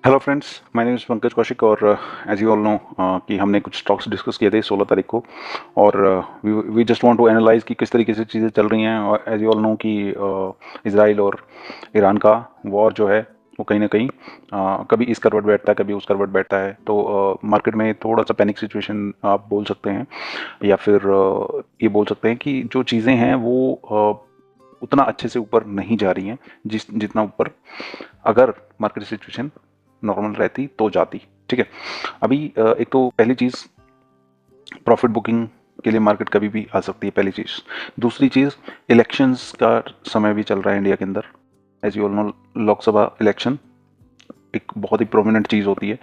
Hello friends, my name is Pankaj Kaushik और as you all know कि हमने कुछ स्टॉक्स डिस्कस किए थे 16 तारीख को। और we just want to analyze कि किस तरीके से चीज़ें चल रही हैं। और एज यू ऑल नो कि इजराइल और ईरान का वॉर जो है वो कहीं ना कहीं कभी इस करवट बैठता है, कभी उस करवट बैठता है। तो मार्केट में थोड़ा सा पैनिक सिचुएशन आप बोल सकते हैं, या फिर ये बोल सकते हैं कि जो चीज़ें हैं वो उतना अच्छे से ऊपर नहीं जा रही हैं जितना ऊपर अगर मार्केट सिचुएशन नॉर्मल रहती तो जाती। ठीक है। अभी एक तो पहली चीज़, प्रॉफिट बुकिंग के लिए मार्केट कभी भी आ सकती है, पहली चीज़। दूसरी चीज़, इलेक्शंस का समय भी चल रहा है इंडिया के अंदर। As you all know, Lok Sabha election एक बहुत ही प्रोमिनेंट चीज़ होती है,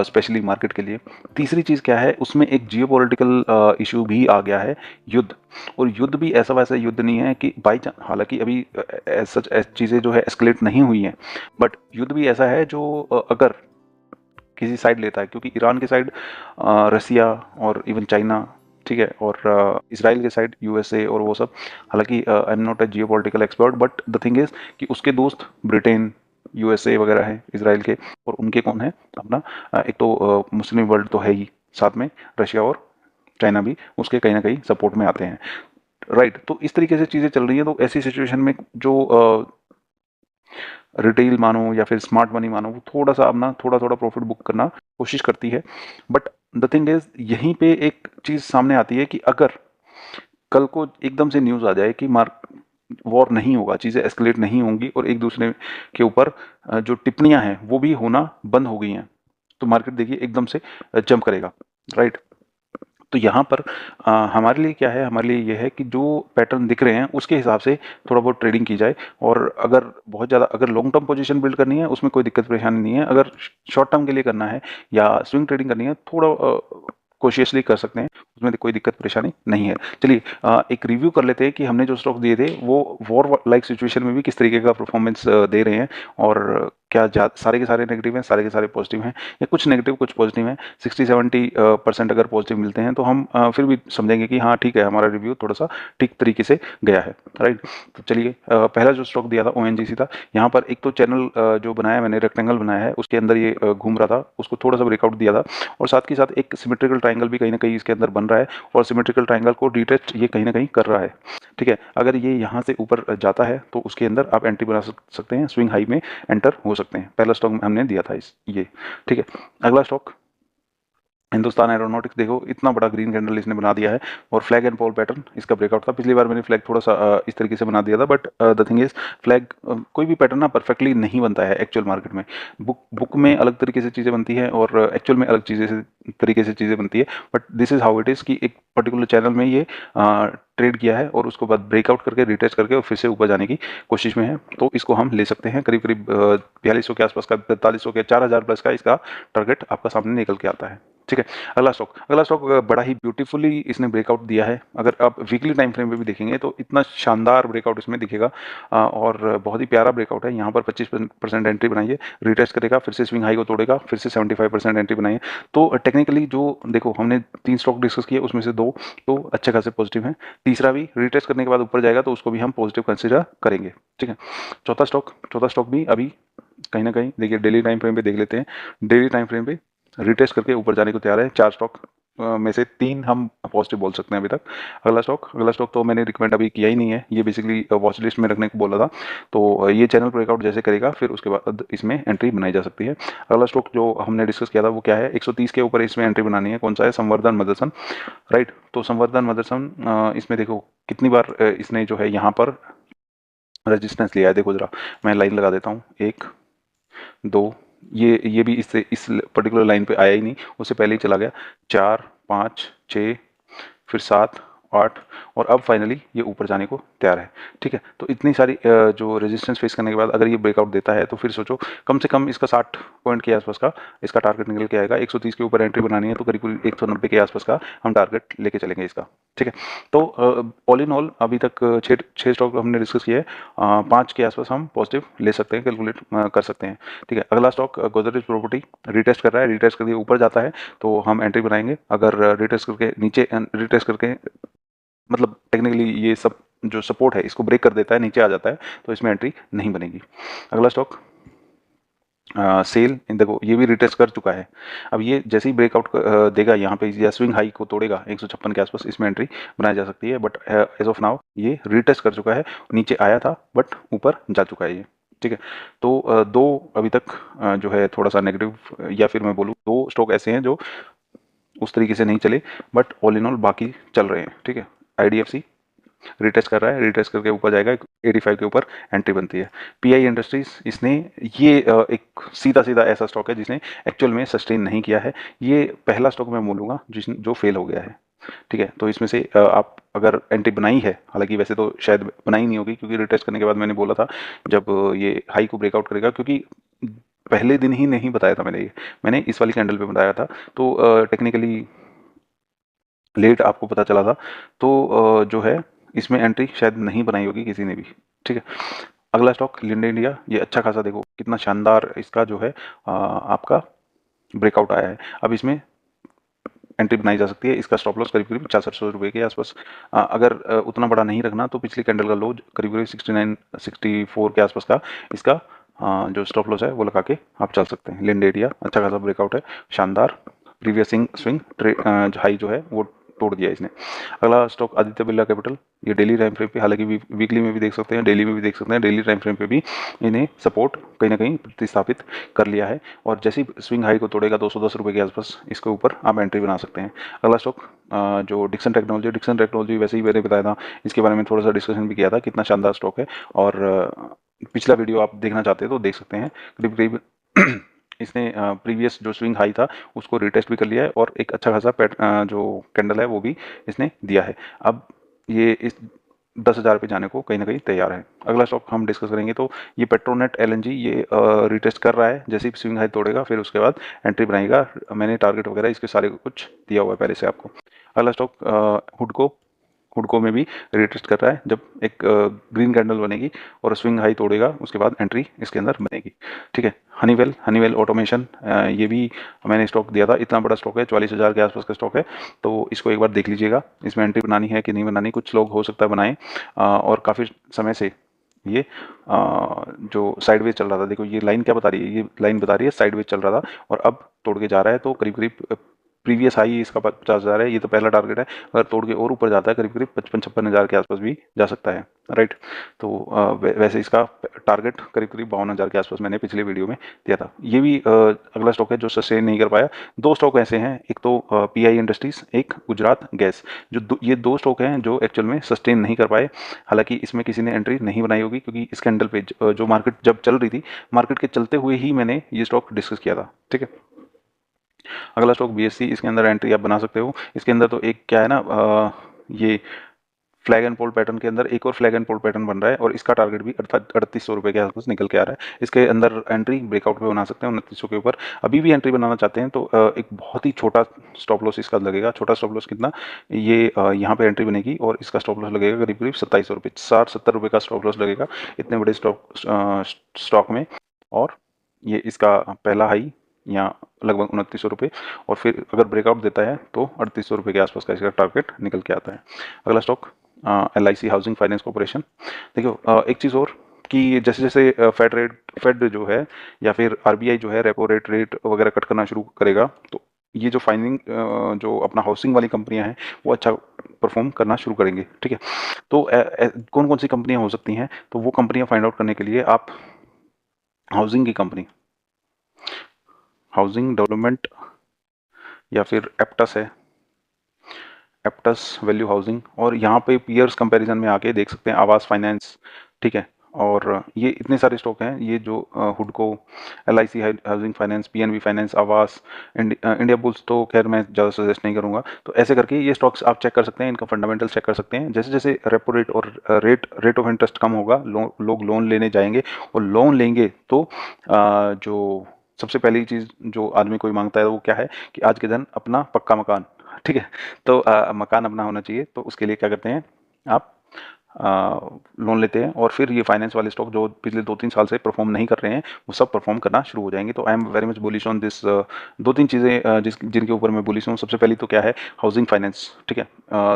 स्पेशली मार्केट के लिए। तीसरी चीज़ क्या है, उसमें एक जियोपॉलिटिकल इशू भी आ गया है, युद्ध। और युद्ध भी ऐसा वैसा युद्ध नहीं है कि बाई चांस, हालांकि अभी सच चीज़ें जो है एस्केलेट नहीं हुई हैं, बट युद्ध भी ऐसा है जो अगर किसी साइड लेता है, क्योंकि ईरान के साइड रसिया और इवन चाइना, ठीक है, और इसराइल के साइड यूएसए और वो सब। हालांकि I am not a Jio political expert, but the thing is कि उसके दोस्त ब्रिटेन, यूएसए वगैरह है इसराइल के, और उनके कौन है अपना एक तो मुस्लिम वर्ल्ड तो है ही, साथ में रशिया और चाइना भी उसके कहीं ना कहीं सपोर्ट में आते हैं। राइट। तो इस तरीके से चीज़ें चल रही हैं। तो ऐसी सिचुएशन में जो रिटेल मानो या फिर स्मार्ट मनी मानो, वो थोड़ा सा अपना थोड़ा थोड़ा प्रॉफिट बुक करना कोशिश करती है। बट द थिंग इज, यहीं पे एक चीज सामने आती है कि अगर कल को एकदम से न्यूज आ जाए कि मार्क वॉर नहीं होगा, चीजें एस्केलेट नहीं होंगी और एक दूसरे के ऊपर जो टिप्पणियां हैं वो भी होना बंद हो गई हैं, तो मार्केट देखिए एकदम से जंप करेगा। राइट। तो यहाँ पर हमारे लिए क्या है, हमारे लिए ये है कि जो पैटर्न दिख रहे हैं उसके हिसाब से थोड़ा बहुत ट्रेडिंग की जाए। और अगर बहुत ज़्यादा अगर लॉन्ग टर्म पोजीशन बिल्ड करनी है, उसमें कोई दिक्कत परेशानी नहीं है। अगर शॉर्ट टर्म के लिए करना है या स्विंग ट्रेडिंग करनी है, थोड़ा कोशियसली कर सकते हैं, उसमें कोई दिक्कत परेशानी नहीं है। चलिए एक रिव्यू कर लेते हैं कि हमने जो स्टॉक दिए थे वो वॉर लाइक सिचुएशन में भी किस तरीके का परफॉर्मेंस दे रहे हैं। और क्या सारे के सारे नेगेटिव हैं, सारे के सारे पॉजिटिव हैं, या कुछ नेगेटिव कुछ पॉजिटिव हैं। 60-70% अगर पॉजिटिव मिलते हैं तो हम फिर भी समझेंगे कि हाँ ठीक है, हमारा रिव्यू थोड़ा सा ठीक तरीके से गया है। राइट। तो चलिए पहला जो स्टॉक दिया था ओएनजीसी था। यहाँ पर एक तो चैनल जो बनाया मैंने, रेक्टेंगल बनाया है, उसके अंदर ये घूम रहा था, उसको थोड़ा सा ब्रेकआउट दिया था। और साथ के साथ एक सिमेट्रिकल ट्राइंगल भी कहीं ना कहीं इसके अंदर बन रहा है, और सिमेट्रिकल ट्राइंगल को रिटेस्ट ये कहीं ना कहीं कर रहा है। ठीक है। अगर ये यहाँ से ऊपर जाता है तो उसके अंदर आप एंट्री बना सकते हैं, स्विंग हाई में एंटर हो सकते हैं। पहला स्टॉक हमने दिया था इस ये। ठीक है। अगला स्टॉक हिंदुस्तान एरोनॉटिक्स। देखो इतना बड़ा ग्रीन कैंडल इसने बना दिया है, और फ्लैग एंड पॉल पैटर्न इसका ब्रेकआउट था। पिछली बार मैंने फ्लैग थोड़ा सा इस तरीके से बना दिया था, but the thing is, flag कोई भी पैटर्न ना परफेक्टली नहीं बनता है एक्चुअल मार्केट में। बुक में अलग तरीके से चीज़ें बनती हैं और एक्चुअल में अलग तरीके से चीज़ें बनती है। But this is how it is कि एक पर्टिकुलर चैनल में ये ट्रेड किया है और उसको बाद ब्रेकआउट करके रिटेस्ट करके और फिर से ऊपर जाने की कोशिश में है। तो इसको हम ले सकते हैं करीब करीब 4200 के आसपास का, 4300 के, 4000 प्लस का इसका टारगेट आपका सामने निकल के आता है। ठीक है। अगला स्टॉक बड़ा ही ब्यूटीफुली इसने ब्रेकआउट दिया है। अगर आप वीकली टाइम फ्रेम पे भी देखेंगे तो इतना शानदार ब्रेकआउट इसमें दिखेगा, और बहुत ही प्यारा ब्रेकआउट है। यहाँ पर 25% एंट्री बनाइए, रिटेस्ट करेगा, फिर से स्विंग हाई को तोड़ेगा, फिर से 75% एंट्री बनाइए। तो टेक्निकली जो देखो, हमने 3 स्टॉक डिस्कस किए, उसमें से 2 तो अच्छे खासे पॉजिटिव हैं, तीसरा भी रिटेस्ट करने के बाद ऊपर जाएगा तो उसको भी हम पॉजिटिव कंसिडर करेंगे। ठीक है। चौथा स्टॉक भी अभी कहीं ना कहीं देखिए, डेली टाइम फ्रेम पे देख लेते हैं। डेली टाइम फ्रेम पे रिटेस्ट करके ऊपर जाने को तैयार है। 4 स्टॉक में से 3 हम पॉजिटिव बोल सकते हैं अभी तक। अगला स्टॉक तो मैंने रिकमेंड अभी किया ही नहीं है, ये बेसिकली वॉच लिस्ट में रखने को बोला था। तो ये चैनल ब्रेकआउट जैसे करेगा फिर उसके बाद इसमें एंट्री बनाई जा सकती है। अगला स्टॉक जो हमने डिस्कस किया था वो क्या है, 130 के ऊपर इसमें एंट्री बनानी है। कौन सा है? संवर्धन मदरसन। राइट। तो संवर्धन मदरसन इसमें देखो कितनी बार इसने जो है यहाँ पर रेजिस्टेंस लिया है। देखो जरा, मैं लाइन लगा देता हूँ, 1 2, ये भी इससे इस पर्टिकुलर लाइन पे आया ही नहीं, उससे पहले ही चला गया। 4 5 6, फिर 7 8, और अब फाइनली ये ऊपर जाने को तैयार है। ठीक है। तो इतनी सारी जो रेजिस्टेंस फेस करने के बाद अगर ये ब्रेकआउट देता है तो फिर सोचो, कम से कम इसका 60 पॉइंट के आसपास का इसका टारगेट निकल के आएगा। 130 के ऊपर एंट्री बनानी है तो करीब करीब 190 के आसपास का हम टारगेट लेके चलेंगे इसका। ठीक है। तो ऑल इन ऑल अभी तक छः स्टॉक हमने डिस्कस किए हैं। 5 के आसपास हम पॉजिटिव ले सकते हैं, कैलकुलेट कर सकते हैं। ठीक है। अगला स्टॉक गोदरेज प्रॉपर्टी रिटेस्ट कर रहा है, रिटेस्ट करके ऊपर जाता है तो हम एंट्री बनाएंगे। अगर रिटेस्ट करके नीचे रिटेस्ट करके, मतलब टेक्निकली ये सब जो सपोर्ट है इसको ब्रेक कर देता है, नीचे आ जाता है, तो इसमें एंट्री नहीं बनेगी। अगला स्टॉक सेल इन देखो ये भी रिटेस्ट कर चुका है। अब ये जैसे ही ब्रेकआउट देगा यहाँ पे या स्विंग हाई को तोड़ेगा 156 के आसपास, इसमें एंट्री बनाई जा सकती है। बट एज ऑफ नाउ ये रिटेस्ट कर चुका है, नीचे आया था बट ऊपर जा चुका है ये। ठीक है, तो दो अभी तक जो है थोड़ा सा नेगेटिव या फिर मैं बोलूँ दो स्टॉक ऐसे हैं जो उस तरीके से नहीं चले, बट ऑल इन ऑल बाकी चल रहे हैं। ठीक है, आईडीएफसी रिटेस्ट कर रहा है, रिटेस्ट करके ऊपर जाएगा 85 के ऊपर एंट्री बनती है। पीआई इंडस्ट्रीज इसने ये एक सीधा सीधा ऐसा स्टॉक है जिसने एक्चुअल में सस्टेन नहीं किया है। ये पहला स्टॉक मैं बोलूँगा जिसने जो फेल हो गया है। ठीक है, तो इसमें से आप अगर एंट्री बनाई है, हालांकि वैसे तो शायद बनाई नहीं होगी क्योंकि रिटेस्ट करने के बाद मैंने बोला था जब ये हाई को ब्रेकआउट करेगा, क्योंकि पहले दिन ही नहीं बताया था मैंने इस वाली कैंडल पे बताया था, तो टेक्निकली लेट आपको पता चला था। तो जो है इसमें एंट्री शायद नहीं बनाई होगी किसी ने भी। ठीक है, अगला स्टॉक लिंडे इंडिया, ये अच्छा खासा देखो कितना शानदार इसका जो है आपका ब्रेकआउट आया है। अब इसमें एंट्री बनाई जा सकती है। इसका स्टॉप लॉस करीब करीब 6500 रुपये के आसपास। अगर उतना बड़ा नहीं रखना तो पिछली कैंडल का लो करीब करीब 69 64 के आसपास का इसका जो स्टॉप लॉस है वो लगा के आप चल सकते हैं। लिंडे इंडिया अच्छा खासा ब्रेकआउट है, शानदार प्रीवियस स्विंग हाई जो है वो तोड़ दिया इसने। अगला स्टॉक आदित्य बिरला कैपिटल, ये डेली टाइम फ्रेम पे, हालांकि वीकली में भी देख सकते हैं, डेली में भी देख सकते हैं, डेली टाइम फ्रेम पे भी इन्हें सपोर्ट कहीं ना कहीं प्रतिस्थापित कर लिया है। और जैसे ही स्विंग हाई को तोड़ेगा 210 रुपये के आसपास इसके ऊपर आप एंट्री बना सकते हैं। अगला स्टॉक जो डिक्सन टेक्नोलॉजी वैसे ही मैंने बताया था, इसके बारे में थोड़ा सा डिस्कशन भी किया था, कितना शानदार स्टॉक है। और पिछला वीडियो आप देखना चाहते हैं तो देख सकते हैं। करीब करीब इसने प्रीवियस जो स्विंग हाई था उसको रिटेस्ट भी कर लिया है और एक अच्छा खासा जो कैंडल है वो भी इसने दिया है। अब ये इस 10,000 पे जाने को कहीं ना कहीं तैयार है। अगला स्टॉक हम डिस्कस करेंगे तो ये पेट्रोनेट एलएनजी, ये रिटेस्ट कर रहा है, जैसे ही स्विंग हाई तोड़ेगा फिर उसके बाद एंट्री बनाएगा। मैंने टारगेट वगैरह इसके सारे कुछ दिया हुआ है पहले से आपको। अगला स्टॉक हुडको में भी रिटेस्ट कर रहा है, जब एक ग्रीन कैंडल बनेगी और स्विंग हाई तोड़ेगा उसके बाद एंट्री इसके अंदर बनेगी। ठीक है, हनीवेल ऑटोमेशन, ये भी मैंने स्टॉक दिया था, इतना बड़ा स्टॉक है, 44,000 के आसपास का स्टॉक है, तो इसको एक बार देख लीजिएगा इसमें एंट्री बनानी है कि नहीं बनानी। कुछ लोग हो सकता है बनाएं, और काफ़ी समय से ये जो साइडवेज चल रहा था, देखो ये लाइन क्या बता रही है, ये लाइन बता रही है साइडवेज चल रहा था और अब तोड़ के जा रहा है। तो करीब करीब प्रीवियस हाई इसका 50,000 है, ये तो पहला टारगेट है। अगर तोड़ के और ऊपर जाता है करीब करीब 55-56 हज़ार के आसपास भी जा सकता है। राइट, तो वैसे इसका टारगेट करीब करीब 52,000 के आसपास मैंने पिछले वीडियो में दिया था। ये भी अगला स्टॉक है जो सस्टेन नहीं कर पाया। दो स्टॉक ऐसे हैं, एक तो पीआई इंडस्ट्रीज, एक गुजरात गैस, ये दो स्टॉक हैं जो एक्चुअल में सस्टेन नहीं कर पाए। हालांकि इसमें किसी ने एंट्री नहीं बनाई होगी क्योंकि इस कैंडल पे जो मार्केट जब चल रही थी, मार्केट के चलते हुए ही मैंने ये स्टॉक डिस्कस किया था। ठीक है, अगला स्टॉक बीएससी, इसके अंदर एंट्री आप बना सकते हो। इसके अंदर तो एक क्या है ना, ये फ्लैग एंड पोल पैटर्न के अंदर एक और फ्लैग एंड पोल पैटर्न बन रहा है और इसका टारगेट भी 3800 रुपये के आसपास निकल के आ रहा है। इसके अंदर एंट्री ब्रेकआउट पे बना सकते हैं 2900 के ऊपर। अभी भी एंट्री बनाना चाहते हैं तो एक बहुत ही छोटा स्टॉप लॉस इसका लगेगा। छोटा स्टॉप लॉस कितना, ये यहाँ पे एंट्री बनेगी और इसका स्टॉप लॉस लगेगा करीब करीब 2700 रुपये, 60-70 रुपये का स्टॉप लॉस लगेगा इतने बड़े स्टॉक में। और ये इसका पहला हाई या लगभग 2900 रुपये, और फिर अगर ब्रेकआउट देता है तो 3800 रुपये के आसपास का इसका टारगेट निकल के आता है। अगला stock LIC housing finance corporation. देखो एक चीज़ और कि जैसे जैसे फेड जो है या फिर RBI जो है रेपो रेट वगैरह कट करना शुरू करेगा, तो ये जो जो अपना हाउसिंग वाली कंपनियां हैं वो अच्छा परफॉर्म करना शुरू करेंगे। ठीक है, तो कौन कौन सी कंपनियां हो सकती हैं, तो वो कंपनियां फाइंड आउट करने के लिए आप हाउसिंग की कंपनी, हाउसिंग डेवलपमेंट या फिर एप्टस वैल्यू हाउसिंग, और यहाँ पे पीयर्स कंपैरिजन में आके देख सकते हैं आवास फाइनेंस। ठीक है, और ये इतने सारे स्टॉक हैं, ये जो हुडको, LIC housing finance, PNB finance, आवास, इंडिया बुल्स तो खैर मैं ज़्यादा सजेस्ट नहीं करूँगा। तो ऐसे करके ये स्टॉक्स आप चेक कर सकते हैं, इनका फंडामेंटल चेक कर सकते हैं। जैसे जैसे रेपो रेट और रेट ऑफ इंटरेस्ट कम होगा, लोग लोन लेने जाएंगे और लोन लेंगे तो जो सबसे पहली चीज़ जो आदमी कोई मांगता है वो क्या है कि आज के दिन अपना पक्का मकान। ठीक है, तो मकान अपना होना चाहिए, तो उसके लिए क्या करते हैं आप लोन लेते हैं और फिर ये फाइनेंस वाले स्टॉक जो पिछले 2-3 साल से परफॉर्म नहीं कर रहे हैं वो सब परफॉर्म करना शुरू हो जाएंगे। तो I am very much bullish on this. 2-3 चीज़ें जिनके ऊपर मैं बुलिश हूँ, सबसे पहली तो क्या है, हाउसिंग फाइनेंस। ठीक है,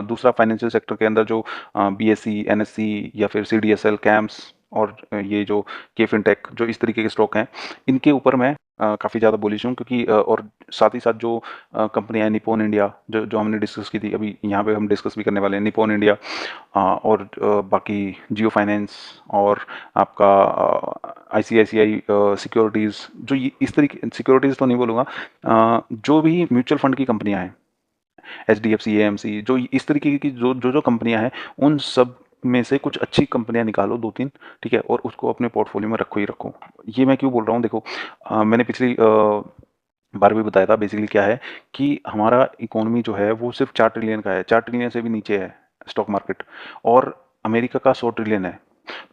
दूसरा फाइनेंशियल सेक्टर के अंदर जो BSE, NSE या फिर CDSL, कैम्प्स, और ये जो के फिनटेक, जो इस तरीके के स्टॉक हैं, इनके ऊपर मैं काफ़ी ज़्यादा बुलिश हूँ, क्योंकि और साथ ही साथ जो कंपनियाँ हैं, निप्पॉन इंडिया जो जो हमने डिस्कस की थी, अभी यहाँ पे हम डिस्कस भी करने वाले हैं, निप्पॉन इंडिया, और बाकी जियो फाइनेंस, और आपका आईसीआईसीआई सिक्योरिटीज़, जो ये इस तरीके, सिक्योरिटीज़ तो नहीं बोलूँगा, जो भी म्यूचुअल फंड की कंपनियाँ हैं, एचडीएफसी, एएमसी, जो इस तरीके की जो जो जो कंपनियां हैं, उन सब में से कुछ अच्छी कंपनियां निकालो, दो तीन, ठीक है, और उसको अपने पोर्टफोलियो में रखो ही रखो। ये मैं क्यों बोल रहा हूँ, देखो मैंने पिछली बार भी बताया था, बेसिकली क्या है कि हमारा इकोनॉमी जो है वो सिर्फ 4 ट्रिलियन का है, 4 ट्रिलियन से भी नीचे है स्टॉक मार्केट, और अमेरिका का 100 ट्रिलियन है।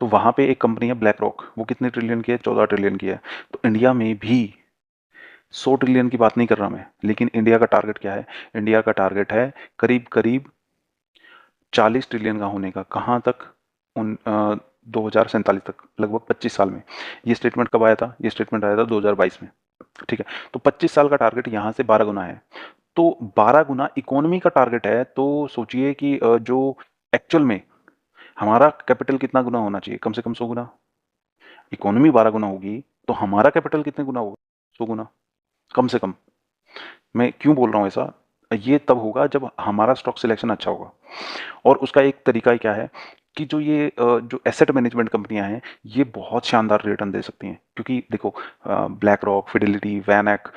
तो वहां पे एक कंपनी है ब्लैक रॉक, वो कितने ट्रिलियन की है, 14 ट्रिलियन की है। तो इंडिया में भी 100 ट्रिलियन की बात नहीं कर रहा मैं, लेकिन इंडिया का टारगेट क्या है, इंडिया का टारगेट है करीब करीब 40 ट्रिलियन का होने का। कहाँ तक, उन 2047 तक, लगभग 25 साल में। ये स्टेटमेंट कब आया था, ये स्टेटमेंट आया था 2022 में, ठीक है। तो 25 साल का टारगेट यहाँ से 12 गुना है। तो 12 गुना इकोनॉमी का टारगेट है, तो सोचिए कि जो एक्चुअल में हमारा कैपिटल कितना गुना होना चाहिए, कम से कम 100 गुना। इकोनॉमी 12 गुना होगी तो हमारा कैपिटल कितने गुना होगा, 100 गुना, कम से कम। मैं क्यों बोल रहा हूँ ऐसा, ये तब होगा जब हमारा स्टॉक सिलेक्शन अच्छा होगा। और उसका एक तरीका ही क्या है कि जो ये जो एसेट मैनेजमेंट कंपनियां हैं, ये बहुत शानदार रिटर्न दे सकती हैं, क्योंकि देखो BlackRock, Fidelity, VanEck,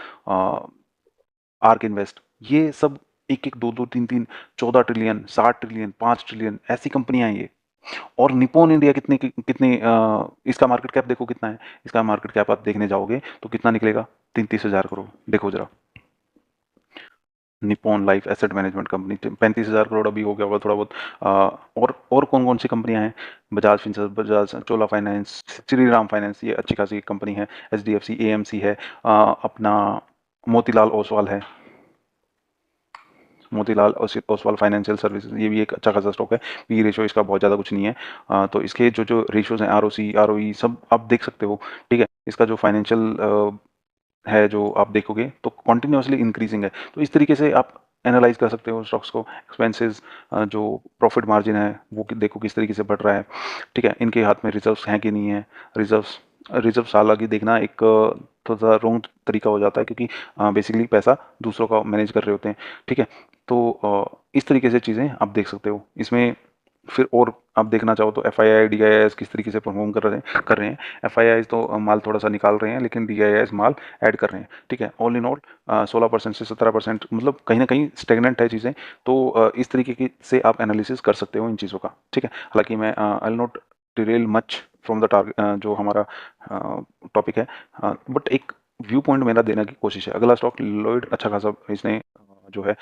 ARK Invest, ये सब एक एक, दो दो, तीन तीन, 14 ट्रिलियन, 60 ट्रिलियन, 5 ट्रिलियन, ऐसी कंपनियां हैं ये। और निप्पॉन इंडिया कितने कितने इसका मार्केट कैप देखो कितना है, इसका मार्केट कैप आप देखने जाओगे तो कितना निकलेगा, 33 हजार करोड़। देखो जरा, Nippon life asset management company 35 हजार करोड़ अभी हो गया होगा थोड़ा बहुत। और कौन कौन सी कंपनियां हैं, बजाज फिंसर्व, बजाज, चोला फाइनेंस, श्रीराम फाइनेंस, ये अच्छी खासी कंपनी है, H D F C, A M C है, अपना मोतीलाल ओसवाल है, मोतीलाल ओसवाल फाइनेंशियल सर्विसेज, ये भी एक अच्छा खासा स्टॉक है। पी रेशो इसका बहुत ज़्यादा कुछ नहीं है। तो इसके जो जो रेशियोज हैं, आर ओ सी, आर ओ ई, सब आप देख सकते हो, ठीक है। इसका जो फाइनेंशियल है, जो आप देखोगे तो कॉन्टिन्यूसली इंक्रीजिंग है। तो इस तरीके से आप एनालाइज कर सकते हो स्टॉक्स को। एक्सपेंसेस, जो प्रॉफिट मार्जिन है वो देखो किस तरीके से बढ़ रहा है, ठीक है। इनके हाथ में रिजर्व्स हैं कि नहीं है, रिजर्व्स रिजर्व्स हालांकि देखना एक थोड़ा रॉन्ग तरीका हो जाता है, क्योंकि बेसिकली पैसा दूसरों का मैनेज कर रहे होते हैं, ठीक है। तो इस तरीके से चीज़ें आप देख सकते हो इसमें। फिर और आप देखना चाहो तो F I I, D I S किस तरीके से परफॉर्म कर रहे हैं। एफ आई आई तो माल थोड़ा सा निकाल रहे हैं, लेकिन D I S mall add कर रहे हैं, ठीक है। ऑल इन ऑल 16% से 17%, मतलब कहीं ना कहीं स्टेगनेंट है चीज़ें। तो इस तरीके की से आप एनालिसिस कर सकते हो इन चीज़ों का, ठीक है। हालांकि मैं I not derail much from the target, जो हमारा टॉपिक है, बट एक व्यू पॉइंट मेरा देने की कोशिश है। अगला स्टॉक लॉयड, अच्छा खासा इसने जो है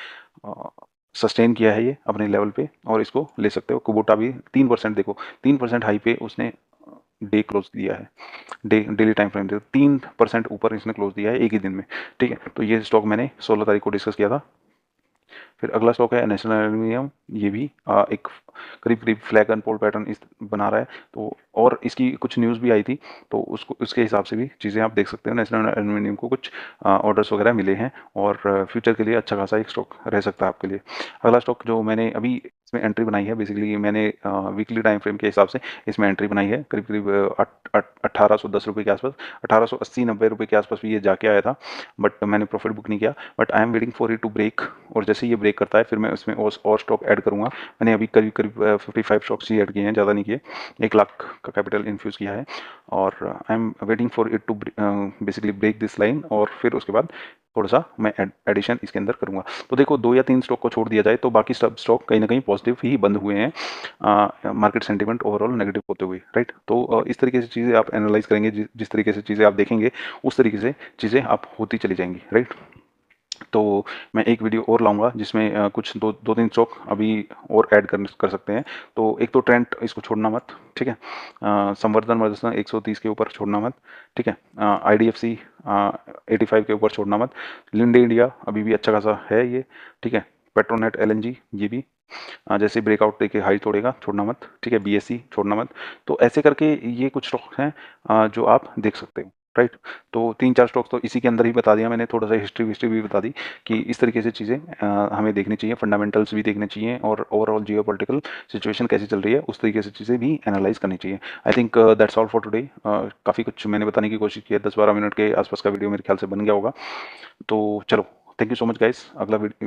सस्टेन किया है ये अपने लेवल पे, और इसको ले सकते हो। कुबोटा भी 3%, देखो 3% हाई पे उसने डे क्लोज दिया है, डेली टाइम फ्रेम देखो 3% ऊपर इसने क्लोज दिया है एक ही दिन में, ठीक है। तो ये स्टॉक मैंने 16 तारीख को डिस्कस किया था। फिर अगला स्टॉक है नेशनल एल्यूमिनियम, ये भी एक करीब करीब फ्लैग एंड पोल पैटर्न इस बना रहा है। तो और इसकी कुछ न्यूज़ भी आई थी, तो उसको उसके हिसाब से भी चीज़ें आप देख सकते हो। नेशनल एल्यूमिनियम को कुछ ऑर्डर्स वगैरह मिले हैं, और फ्यूचर के लिए अच्छा खासा एक स्टॉक रह सकता है आपके लिए। अगला स्टॉक जो मैंने अभी इसमें एंट्री बनाई है, बेसिकली मैंने वीकली टाइम फ्रेम के हिसाब से इसमें एंट्री बनाई है, करीब करीब 1810 रुपये के आसपास, 1880-90 रुपये के आसपास भी ये जाके आया था, बट मैंने प्रॉफिट बुक नहीं किया। But I am waiting for it to break, और जैसे ये ब्रेक करता है फिर मैं उसमें और स्टॉक ऐड करूँगा। मैंने अभी करीब करीब 55 स्टॉक्स ही ऐड किए हैं, ज़्यादा नहीं किए, 1 लाख का कैपिटल इन्फ्यूज़ किया है। और I am waiting for it to basically break this line, और फिर उसके बाद थोड़ा सा मैं एडिशन इसके अंदर करूँगा। तो देखो 2 या 3 स्टॉक को छोड़ दिया जाए तो बाकी सब स्टॉक कहीं ना कहीं पॉजिटिव ही बंद हुए हैं, मार्केट सेंटिमेंट ओवरऑल नेगेटिव होते हुए, राइट। तो इस तरीके से चीज़ें आप एनालाइज करेंगे, जिस तरीके से चीज़ें आप देखेंगे उस तरीके से चीज़ें आप होती चली जाएंगी, राइट। तो मैं एक वीडियो और लाऊंगा जिसमें कुछ दो तीन स्टॉक अभी और ऐड कर सकते हैं। तो एक तो ट्रेंड, इसको छोड़ना मत, ठीक है। संवर्धन मदरसन 130 के ऊपर छोड़ना मत, ठीक है। आई डी एफ सी 85 के ऊपर छोड़ना मत। लिंडे इंडिया अभी भी अच्छा खासा है ये, ठीक है। पेट्रोनेट एल एन जी, ये भी जैसे ब्रेकआउट देके हाई तोड़ेगा छोड़ना मत, ठीक है। बी एस सी छोड़ना मत। तो ऐसे करके ये कुछ स्टॉक हैं जो आप देख सकते हो। राइट। तो 3-4 स्टॉक्स तो इसी के अंदर ही बता दिया मैंने, थोड़ा-सा हिस्ट्री भी बता दी कि इस तरीके से चीज़ें हमें देखनी चाहिए, फंडामेंटल्स भी देखने चाहिए और ओवरऑल जियोपॉलिटिकल सिचुएशन कैसी चल रही है, उस तरीके से चीज़ें भी एनालाइज़ करनी चाहिए। I think that's all for today. काफ़ी कुछ मैंने बताने की कोशिश की है, 10-12 मिनट के आसपास का वीडियो मेरे ख्याल से बन गया होगा। तो चलो, thank you so much guys. अगला वीडियो